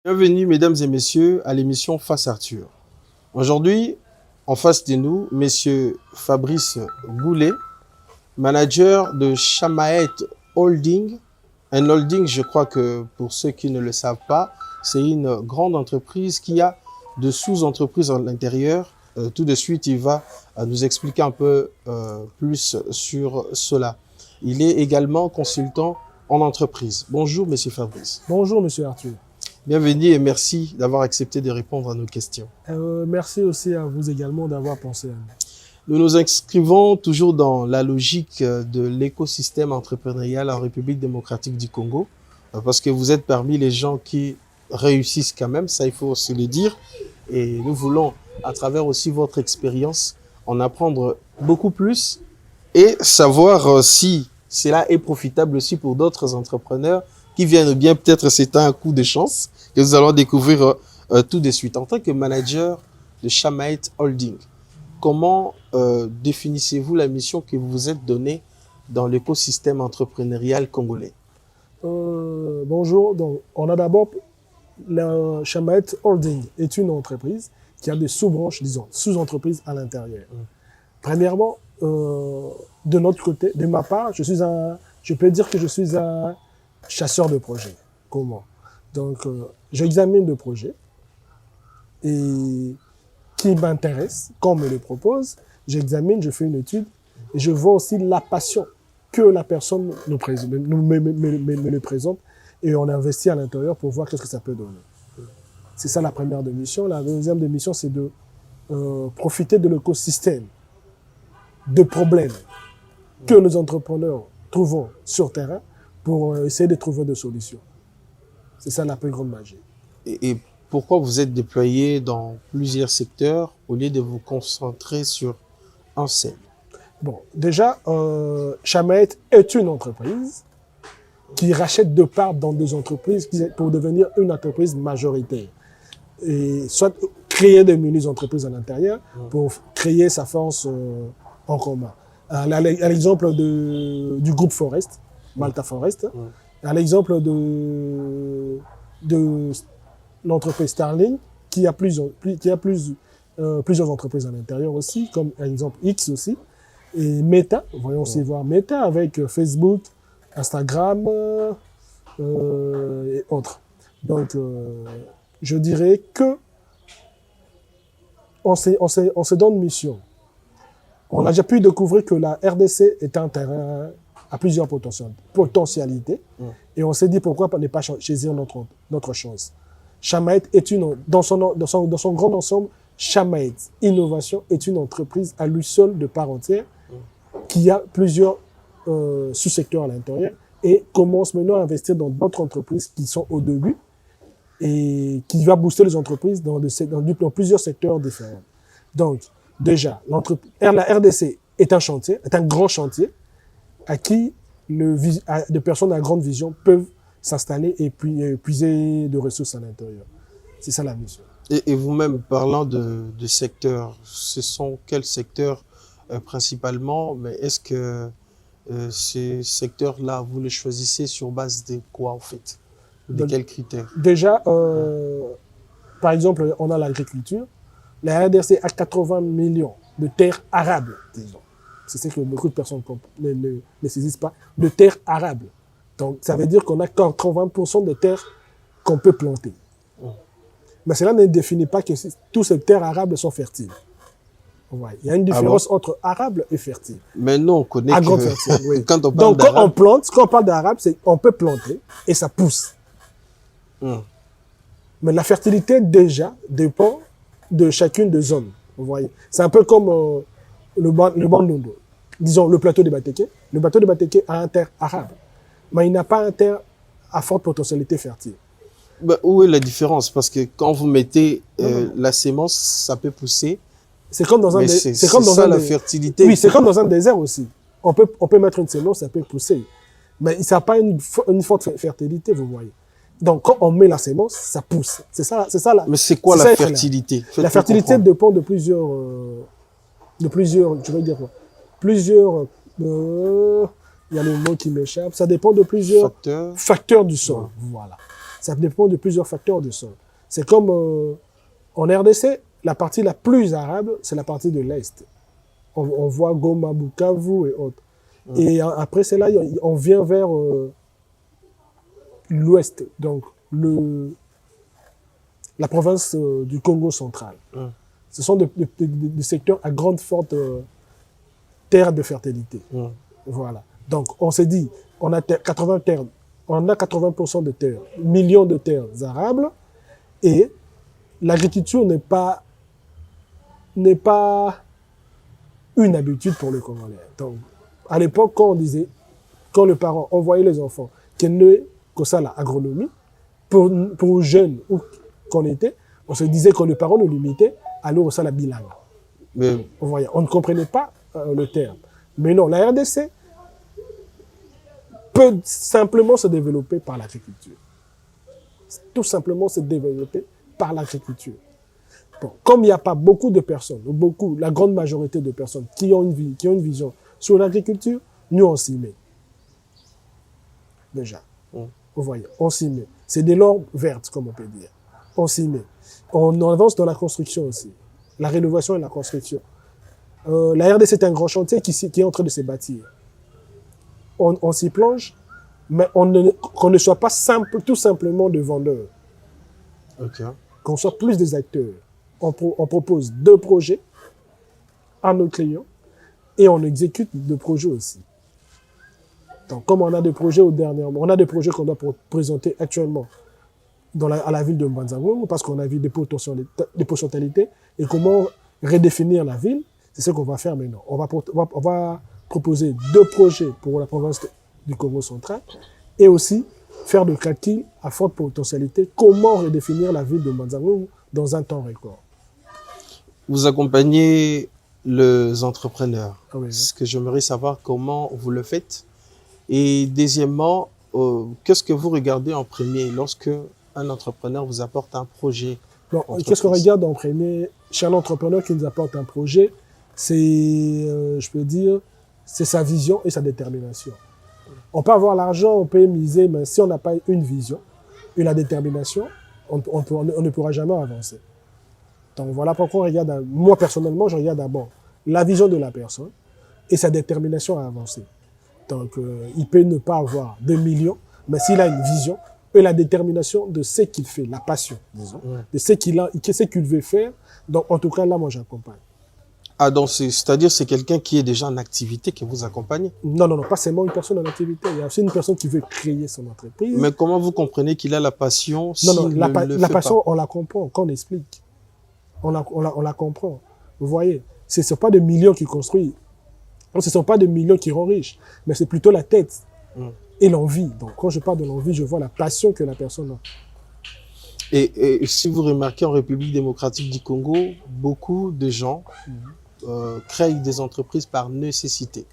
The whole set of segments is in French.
Bienvenue, mesdames et messieurs, à l'émission Face Arthur. Aujourd'hui, en face de nous, monsieur Fabrice Goulet, manager de Chamaet Holding. Un holding, je crois que pour ceux qui ne le savent pas, c'est une grande entreprise qui a de sous-entreprises à l'intérieur. Tout de suite, il va nous expliquer un peu plus sur cela. Il est également consultant en entreprise. Bonjour, monsieur Fabrice. Bonjour, monsieur Arthur. Bienvenue et merci d'avoir accepté de répondre à nos questions. Merci aussi à vous également d'avoir pensé à nous. Nous nous inscrivons toujours dans la logique de l'écosystème entrepreneurial en République démocratique du Congo, parce que vous êtes parmi les gens qui réussissent quand même, ça il faut aussi le dire, et nous voulons, à travers aussi votre expérience, en apprendre beaucoup plus et savoir si cela est profitable aussi pour d'autres entrepreneurs qui viennent bien, peut-être c'est un coup de chance que nous allons découvrir tout de suite. En tant que manager de Chamaet Holding, comment définissez-vous la mission que vous vous êtes donnée dans l'écosystème entrepreneurial congolais? Bonjour, donc, on a d'abord, la Chamaet Holding est une entreprise qui a des sous-branches, disons, sous-entreprises à l'intérieur. Premièrement, de notre côté, de ma part, je peux dire que je suis un chasseur de projets. Comment? Donc, j'examine le projet et qui m'intéresse, qu'on me le propose, j'examine, je fais une étude et je vois aussi la passion que la personne me le présente et on investit à l'intérieur pour voir qu'est-ce que ça peut donner. C'est ça la première de mission. La deuxième de mission, c'est de profiter de l'écosystème de problèmes que nos entrepreneurs trouvent sur terrain pour essayer de trouver des solutions. C'est ça la plus grande magie. Et pourquoi vous êtes déployé dans plusieurs secteurs au lieu de vous concentrer sur un seul? Bon, déjà, Chamaet est une entreprise qui rachète de parts dans des entreprises pour devenir une entreprise majoritaire. Et soit créer des mini-entreprises à l'intérieur pour créer sa force en commun. À l'exemple du groupe Forest, Malta Forest, à l'exemple de l'entreprise Starlink, qui a plusieurs entreprises à l'intérieur aussi, comme par exemple X aussi, et Meta, voyons aussi voir Meta avec Facebook, Instagram et autres. Donc, je dirais que on se donne mission. On a déjà pu découvrir que la RDC est un terrain à plusieurs potentialités et on s'est dit pourquoi ne pas saisir notre chance. Chamaet est dans son grand ensemble, Chamaet Innovation est une entreprise à lui seul de part entière qui a plusieurs sous-secteurs à l'intérieur et commence maintenant à investir dans d'autres entreprises qui sont au début et qui va booster les entreprises dans plusieurs secteurs différents. Donc, déjà, la RDC est un chantier, est un grand chantier à qui des personnes à grande vision peuvent s'installer et puis puiser de ressources à l'intérieur. C'est ça la mission. Et vous-même, parlant de secteurs, ce sont quels secteurs principalement, mais est-ce que ces secteurs-là, vous les choisissez sur base de quoi en fait? De quels critères? Déjà, par exemple, on a l'agriculture. La RDC a 80 millions de terres arables, disons. C'est ce que beaucoup de personnes ne saisissent pas, de terres arables. Donc, ça veut dire qu'on a 80% de terres qu'on peut planter. Mais cela ne définit pas que toutes ces terres arables sont fertiles. Ouais. Il y a une différence entre arable et fertile. Mais non, on connaît que fertile, oui. Quand on parle d'arabe... quand on parle d'arabe, c'est on peut planter et ça pousse. Mais la fertilité, déjà, dépend de chacune des zones. Vous voyez. C'est un peu comme le Bandundu. Disons, le plateau de Bateke. Le plateau de Bateke a un terre arable. Mais il n'a pas un terre à forte potentialité fertile. Bah, où est la différence? Parce que quand vous mettez la sémence, ça peut pousser. C'est comme dans un désert. C'est comme dans la fertilité. Oui, c'est comme dans un désert aussi. On peut mettre une sémence, ça peut pousser. Mais ça n'a pas une forte fertilité, vous voyez. Donc, quand on met la sémence, ça pousse. C'est ça Mais c'est quoi la fertilité? La fertilité dépend de plusieurs, je vais dire quoi? Plusieurs, il y a le mot qui m'échappe. Ça dépend de plusieurs facteurs du sol. Voilà. Ça dépend de plusieurs facteurs de sol. C'est comme en RDC, la partie la plus arable, c'est la partie de l'Est. On voit Goma, Bukavu et autres. Et après cela, on vient vers l'Ouest, donc la province du Congo central. Ce sont des secteurs à grande forte terre de fertilité. Voilà. Donc, on s'est dit, on a 80% de terres, millions de terres arables, et l'agriculture n'est pas une habitude pour le Congolais. Donc, à l'époque, quand le parent envoyait les enfants qui ne que ça, l'agronomie, pour jeunes qu'on était, on se disait que le parent nous limitait, alors ça, la bilingue. Mais... On ne comprenait pas le terme. Mais non, la RDC peut simplement se développer par l'agriculture. Tout simplement se développer par l'agriculture. Bon, comme il n'y a pas beaucoup de personnes, la grande majorité de personnes qui ont une vision sur l'agriculture, nous on s'y met. Déjà. Vous voyez, on s'y met. C'est des lorbes vertes, comme on peut dire. On s'y met. On avance dans la construction aussi. La rénovation et la construction. La RDC, c'est un grand chantier qui est en train de se bâtir. On s'y plonge, mais qu'on ne soit pas tout simplement des vendeurs. Qu'on soit plus des acteurs. On propose 2 projets à nos clients et on exécute 2 projets aussi. Donc, comme on a des projets on a des projets qu'on doit présenter actuellement à la ville de Mbanzango parce qu'on a vu des potentialités et comment redéfinir la ville, c'est ce qu'on va faire maintenant. On va proposer 2 projets pour la province du Congo central et aussi faire des calculs à forte potentialité, comment redéfinir la ville de Mbanzango dans un temps record. Vous accompagnez les entrepreneurs. Oui. Ce que j'aimerais savoir, comment vous le faites. Et deuxièmement, qu'est-ce que vous regardez en premier lorsque un entrepreneur vous apporte un projet? Qu'est-ce qu'on regarde en premier chez un entrepreneur qui nous apporte un projet? C'est, je peux dire, c'est sa vision et sa détermination. On peut avoir l'argent, on peut miser, mais si on n'a pas une vision et la détermination, on ne pourra jamais avancer. Donc voilà pourquoi on regarde, moi personnellement, je regarde d'abord la vision de la personne et sa détermination à avancer. Donc il peut ne pas avoir de millions, mais s'il a une vision et la détermination de ce qu'il fait, la passion, disons, de ce qu'il veut faire, donc en tout cas là, moi j'accompagne. Ah, donc c'est-à-dire c'est quelqu'un qui est déjà en activité que vous accompagnez? Non, pas seulement une personne en activité. Il y a aussi une personne qui veut créer son entreprise. Mais comment vous comprenez qu'il a la passion si la passion, on la comprend quand on explique. On la comprend. Vous voyez, ce ne sont pas des millions qui construisent. Ce ne sont pas des millions qui rendent riches. Mais c'est plutôt la tête et l'envie. Donc quand je parle de l'envie, je vois la passion que la personne a. Et si vous remarquez, en République démocratique du Congo, beaucoup de gens créent des entreprises par nécessité.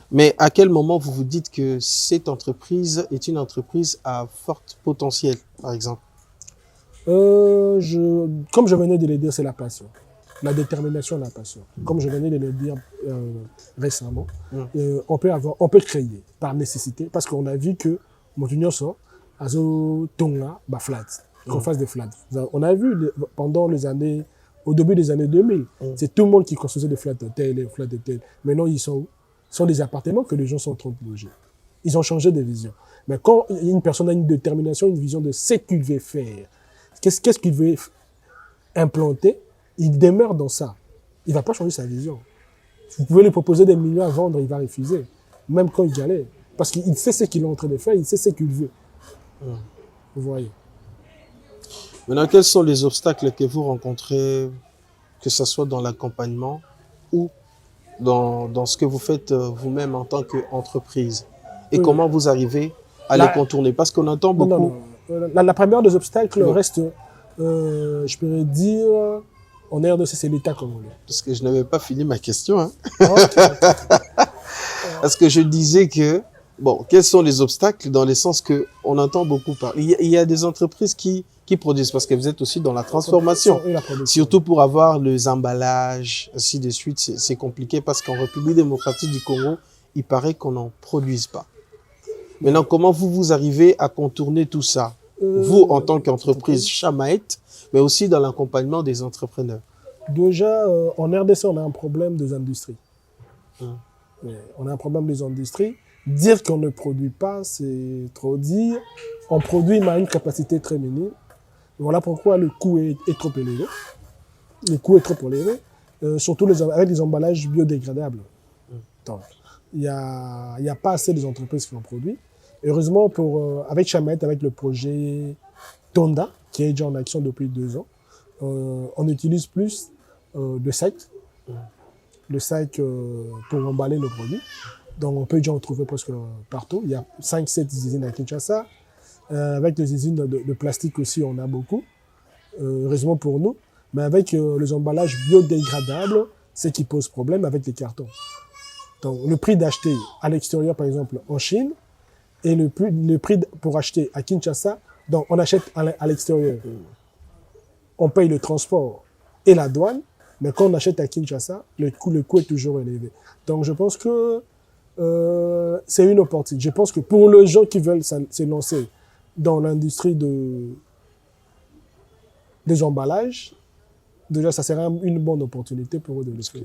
Mais à quel moment vous vous dites que cette entreprise est une entreprise à fort potentiel, par exemple? Comme je venais de le dire, c'est la passion. La détermination et la passion. Comme je venais de le dire récemment, on peut créer par nécessité, parce qu'on a vu que Motunyoso, Azo Tonga, flat, qu'on fasse des flats. On a vu pendant les années, au début des années 2000, c'est tout le monde qui construisait des flats hôtels, des flats hôtels. Maintenant, ils sont des appartements que les gens sont en train de loger. Ils ont changé de vision. Mais quand une personne a une détermination, une vision de ce qu'il veut faire, qu'est-ce qu'il veut implanter, il demeure dans ça. Il ne va pas changer sa vision. Vous pouvez lui proposer des millions à vendre, il va refuser. Même quand il y allait. Parce qu'il sait ce qu'il est en train de faire, il sait ce qu'il veut. Vous voyez. Maintenant, quels sont les obstacles que vous rencontrez, que ce soit dans l'accompagnement ou dans ce que vous faites vous-même en tant qu'entreprise? Et comment vous arrivez à les contourner? Parce qu'on entend beaucoup... La première des obstacles reste, je pourrais dire, en RDC, c'est l'État congolais. Parce que je n'avais pas fini ma question. Hein. Parce que je disais que, bon, quels sont les obstacles dans le sens qu'on entend beaucoup parler. Il y a des entreprises qui produisent, parce que vous êtes aussi dans la transformation. Surtout pour avoir les emballages, ainsi de suite, c'est compliqué parce qu'en République démocratique du Congo, il paraît qu'on n'en produise pas. Maintenant, comment vous arrivez à contourner tout ça? Vous, en tant qu'entreprise Chamaet, mais aussi dans l'accompagnement des entrepreneurs. Déjà, en RDC, on a un problème des industries. Hum. On a un problème des industries. Dire qu'on ne produit pas, c'est trop dire. On produit, mais à une capacité très minime. Voilà pourquoi le coût est trop élevé. Le coût est trop élevé, surtout avec les emballages biodégradables. Donc, il n'y a pas assez d'entreprises qui en produisent. Heureusement, avec Chamaet, avec le projet Tonda, qui est déjà en action depuis 2 ans, on utilise plus de sacs, pour emballer nos produits. Donc, on peut déjà en trouver presque partout. Il y a 5-7 usines à Kinshasa. Avec les usines de plastique aussi, on a beaucoup. Heureusement pour nous. Mais avec les emballages biodégradables, c'est qui pose problème avec les cartons. Donc, le prix d'acheter à l'extérieur, par exemple, en Chine, et le prix pour acheter à Kinshasa, donc on achète à l'extérieur. On paye le transport et la douane, mais quand on achète à Kinshasa, le coût est toujours élevé. Donc, je pense que c'est une opportunité. Je pense que pour les gens qui veulent se lancer dans l'industrie des emballages, déjà, ça sera une bonne opportunité pour eux de le faire.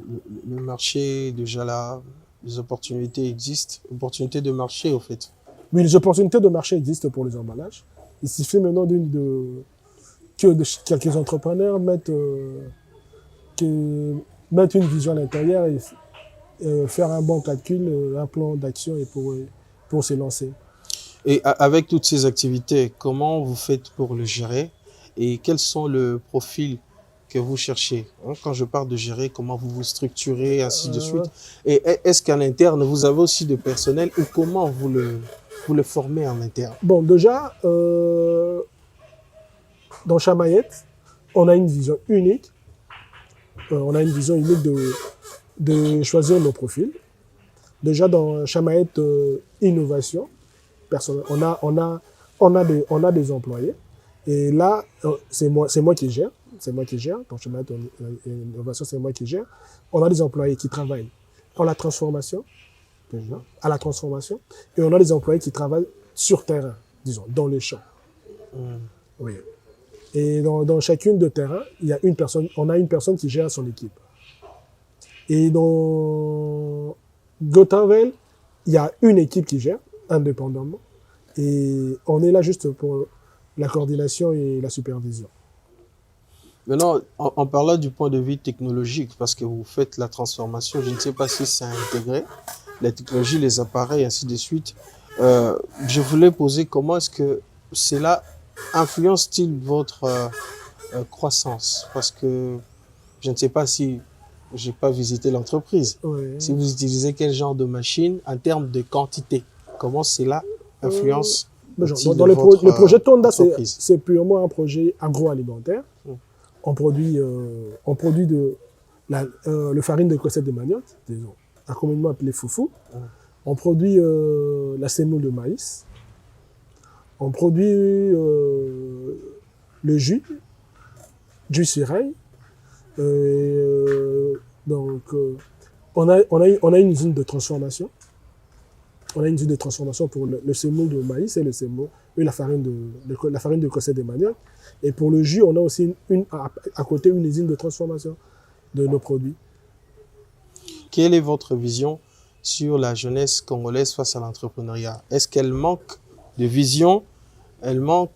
Le marché, déjà là, les opportunités existent. Opportunités de marché, au fait. Oui, les opportunités de marché existent pour les emballages. Il suffit maintenant que quelques entrepreneurs mettent une vision à l'intérieur et faire un bon calcul, un plan d'action et pour se lancer. Et avec toutes ces activités, comment vous faites pour le gérer et quels sont le profil que vous cherchez? Quand je parle de gérer, comment vous vous structurez, ainsi de suite. Et est-ce qu'à l'interne, vous avez aussi de personnel ou comment vous le formez en interne? Bon, déjà, dans Chamaet, on a une vision unique. On a une vision unique de choisir nos profils. Déjà, dans Chamaet Innovation, on a des employés. Et là, c'est moi qui gère. C'est moi qui gère. Donc, Chamaet Innovation, c'est moi qui gère. On a des employés qui travaillent à la transformation. Et on a des employés qui travaillent sur terrain, disons, dans les champs. Oui. Et dans chacune de terrain, on a une personne qui gère son équipe. Et dans Gotavel, il y a une équipe qui gère indépendamment. Et on est là juste pour la coordination et la supervision. Maintenant, en parlant du point de vue technologique, parce que vous faites la transformation, je ne sais pas si c'est intégré, la technologie, les appareils, ainsi de suite. Je voulais poser comment est-ce que cela influence-t-il votre croissance? Parce que je ne sais pas si j'ai pas visité l'entreprise. Oui. Si vous utilisez quel genre de machine en termes de quantité, comment cela influence dans le projet Tonda, c'est purement un projet agroalimentaire. On produit le farine de cossette de manioc, communément appelé foufou. On produit la semoule de maïs. On produit le jus sirail. Donc, on a une usine de transformation. On a une usine de transformation pour le semoule de maïs et la farine de cossette de manioc. Et pour le jus, on a aussi à côté une usine de transformation de nos produits. Quelle est votre vision sur la jeunesse congolaise face à l'entrepreneuriat? Est-ce qu'elle manque de vision, elle manque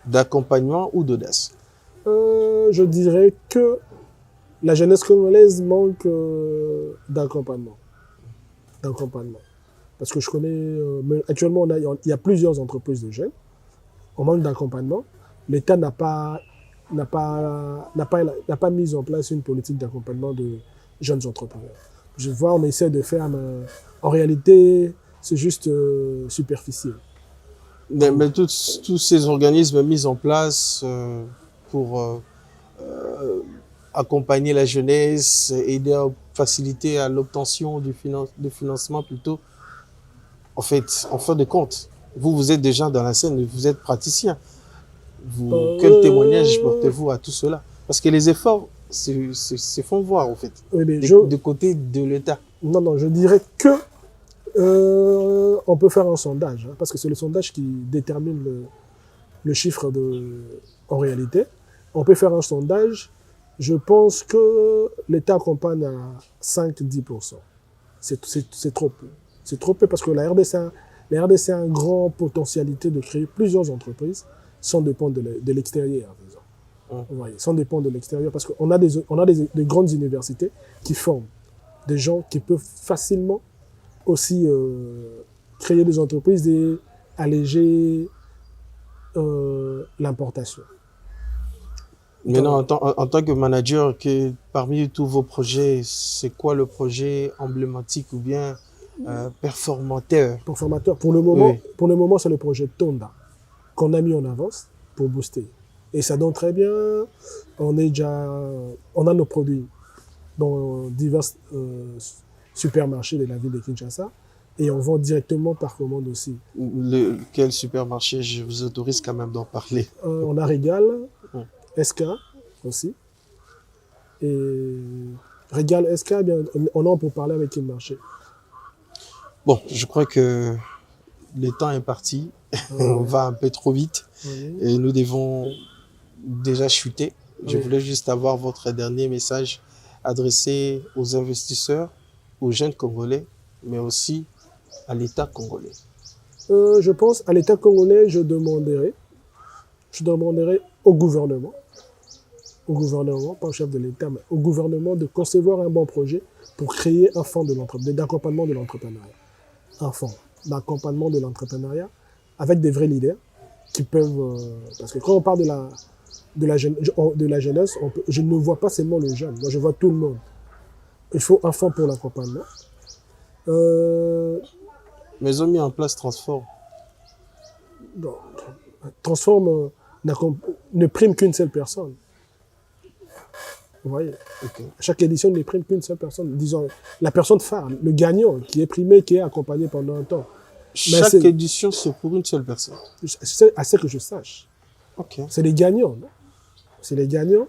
d'accompagnement ou d'audace? Je dirais que la jeunesse congolaise manque d'accompagnement. Parce que je connais, actuellement, il y a plusieurs entreprises de jeunes. On manque d'accompagnement. L'État n'a pas mis en place une politique d'accompagnement de jeunes entrepreneurs. Je vois, on essaie de faire, mais en réalité, c'est juste superficiel. Mais tous ces organismes mis en place pour accompagner la jeunesse, aider à faciliter à l'obtention du financement plutôt, en fin de compte, vous êtes déjà dans la scène, vous êtes praticien. Quel témoignage portez-vous à tout cela? Parce que les efforts se font voir, en fait, du côté de l'État. Non, je dirais que on peut faire un sondage, parce que c'est le sondage qui détermine le chiffre en réalité. On peut faire un sondage. Je pense que l'État accompagne à 5-10%. C'est trop peu. C'est trop peu parce que la RDC a une grande potentialité de créer plusieurs entreprises sans dépendre de l'extérieur, disons. Vous voyez, sans dépendre de l'extérieur, parce qu'on a des grandes universités qui forment des gens qui peuvent facilement aussi créer des entreprises et alléger l'importation. Maintenant, en tant que manager, parmi tous vos projets, c'est quoi le projet emblématique ou bien performateur? Pour le moment, c'est le projet Tonda qu'on a mis en avance pour booster. Et ça donne très bien. On a nos produits dans divers supermarchés de la ville de Kinshasa et on vend directement par commande aussi. Quel supermarché? Je vous autorise quand même d'en parler. On a Régal, SK aussi. Et Régal, SK, eh bien, on a pour parler avec le marché. Bon, je crois que le temps est parti. On va un peu trop vite et nous devons déjà chuter. Je voulais juste avoir votre dernier message adressé aux investisseurs, aux jeunes Congolais, mais aussi à l'État congolais. Je pense à l'État congolais, je demanderai au gouvernement, pas au chef de l'État, mais au gouvernement de concevoir un bon projet pour créer un fonds d'accompagnement de l'entrepreneuriat. Un fonds d'accompagnement de l'entrepreneuriat avec des vrais leaders qui peuvent... parce que quand on parle de la jeunesse, je ne vois pas seulement le jeune, moi je vois tout le monde. Il faut un fonds pour l'accompagnement. Mais ils ont mis en place Transform. Transform ne prime qu'une seule personne. Vous voyez, chaque édition ne prime qu'une seule personne. Disons, la personne phare, le gagnant, qui est primé, qui est accompagné pendant un temps. Chaque édition, c'est pour une seule personne. C'est à ce que je sache. C'est les gagnants. C'est les gagnants.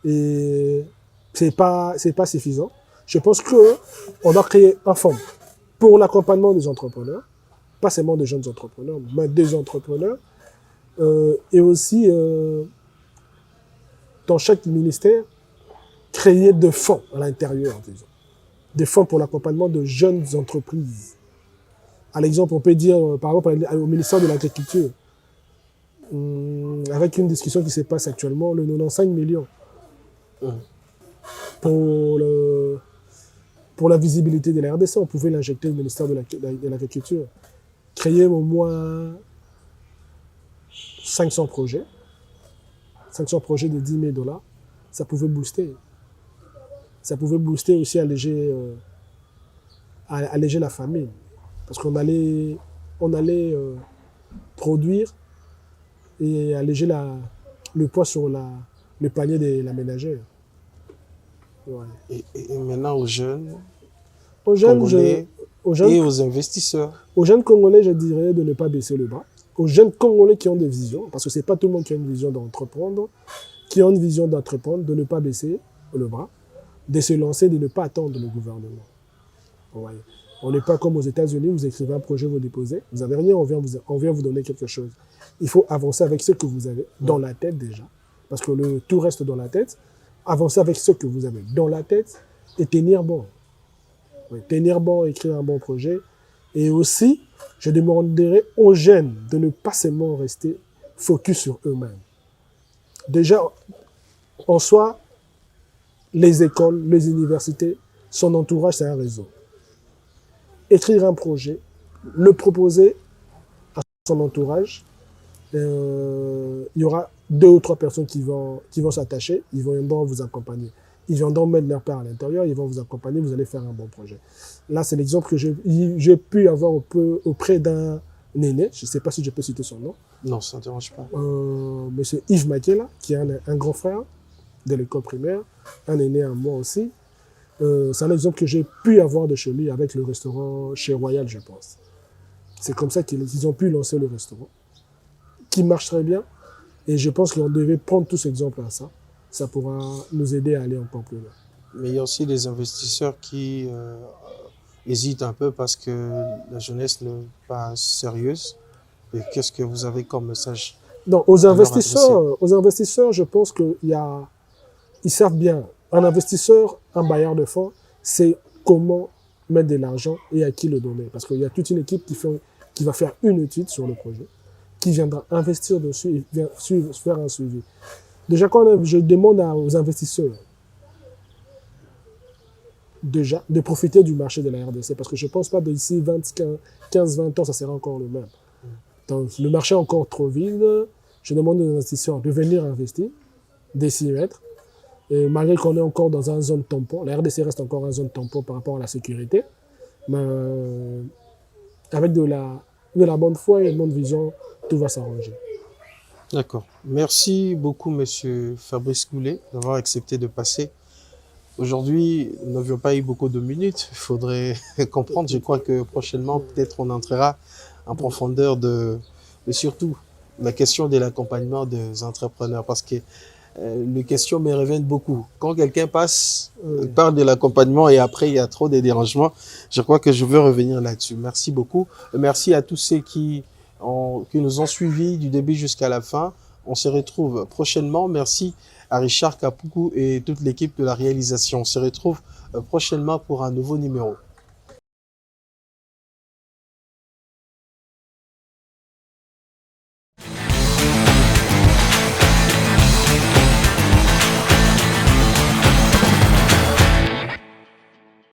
Et c'est pas suffisant. Je pense qu'on doit créer un fonds pour l'accompagnement des entrepreneurs, pas seulement des jeunes entrepreneurs, mais des entrepreneurs. Et aussi, dans chaque ministère, créer des fonds à l'intérieur, disons. Des fonds pour l'accompagnement de jeunes entreprises. À l'exemple, on peut dire, par exemple, au ministère de l'Agriculture, avec une discussion qui se passe actuellement, le 95 millions pour la visibilité de la RDC, on pouvait l'injecter au ministère de l'Agriculture. Créer au moins 500 projets de 10 000 $, ça pouvait booster. Ça pouvait booster aussi, alléger la famine. Parce qu'on allait produire et alléger le poids sur le panier de la ménagère. Ouais. Et maintenant aux jeunes Congolais et aux investisseurs. Aux jeunes Congolais, je dirais de ne pas baisser le bras. Aux jeunes Congolais qui ont des visions, parce que ce n'est pas tout le monde qui a une vision d'entreprendre, de ne pas baisser le bras, de se lancer, de ne pas attendre le gouvernement. Ouais. On n'est pas comme aux États-Unis, vous écrivez un projet, vous déposez, vous n'avez rien, on vient vous donner quelque chose. Il faut avancer avec ce que vous avez dans la tête déjà, parce que tout reste dans la tête. Avancer avec ce que vous avez dans la tête et tenir bon. Oui, tenir bon, écrire un bon projet. Et aussi, je demanderai aux jeunes de ne pas seulement rester focus sur eux-mêmes. Déjà, en soi, les écoles, les universités, son entourage, c'est un réseau. Écrire un projet, le proposer à son entourage, il y aura 2 ou 3 personnes qui vont s'attacher, ils viendront vous accompagner. Ils viendront mettre leur part à l'intérieur, ils vont vous accompagner, vous allez faire un bon projet. Là, c'est l'exemple que j'ai pu avoir auprès d'un aîné, je ne sais pas si je peux citer son nom. Non, ça ne dérange pas. Monsieur Yves Makela, qui est un grand frère de l'école primaire, un aîné à moi aussi. C'est un exemple que j'ai pu avoir de chez lui avec le restaurant chez Royal, je pense. C'est comme ça qu'ils ont pu lancer le restaurant, qui marche très bien. Et je pense qu'on devait prendre tous exemples à ça. Ça pourra nous aider à aller encore plus loin. Mais il y a aussi des investisseurs qui hésitent un peu parce que la jeunesse n'est pas sérieuse. Et qu'est-ce que vous avez comme message Donc, aux investisseurs, je pense ils savent bien. Un investisseur, un bailleur de fonds, c'est comment mettre de l'argent et à qui le donner. Parce qu'il y a toute une équipe qui va faire une étude sur le projet, qui viendra investir dessus et faire un suivi. Déjà, je demande aux investisseurs de profiter du marché de la RDC, parce que je ne pense pas d'ici 15-20 ans, ça sera encore le même. Donc, le marché est encore trop vide. Je demande aux investisseurs de venir investir, de s'y mettre. Et malgré qu'on est encore dans une zone tampon, la RDC reste encore une zone tampon par rapport à la sécurité, mais avec de la bonne foi et une bonne vision, tout va s'arranger. D'accord. Merci beaucoup, Monsieur Fabrice Goulet, d'avoir accepté de passer. Aujourd'hui, nous n'avions pas eu beaucoup de minutes. Il faudrait comprendre. Je crois que prochainement, peut-être, on entrera en profondeur de surtout la question de l'accompagnement des entrepreneurs, parce que les questions me reviennent beaucoup. Quand quelqu'un parle de l'accompagnement et après il y a trop de dérangements, je crois que je veux revenir là-dessus. Merci beaucoup. Merci à tous ceux qui nous ont suivis du début jusqu'à la fin. On se retrouve prochainement. Merci à Richard Kapoukou et toute l'équipe de la réalisation. On se retrouve prochainement pour un nouveau numéro.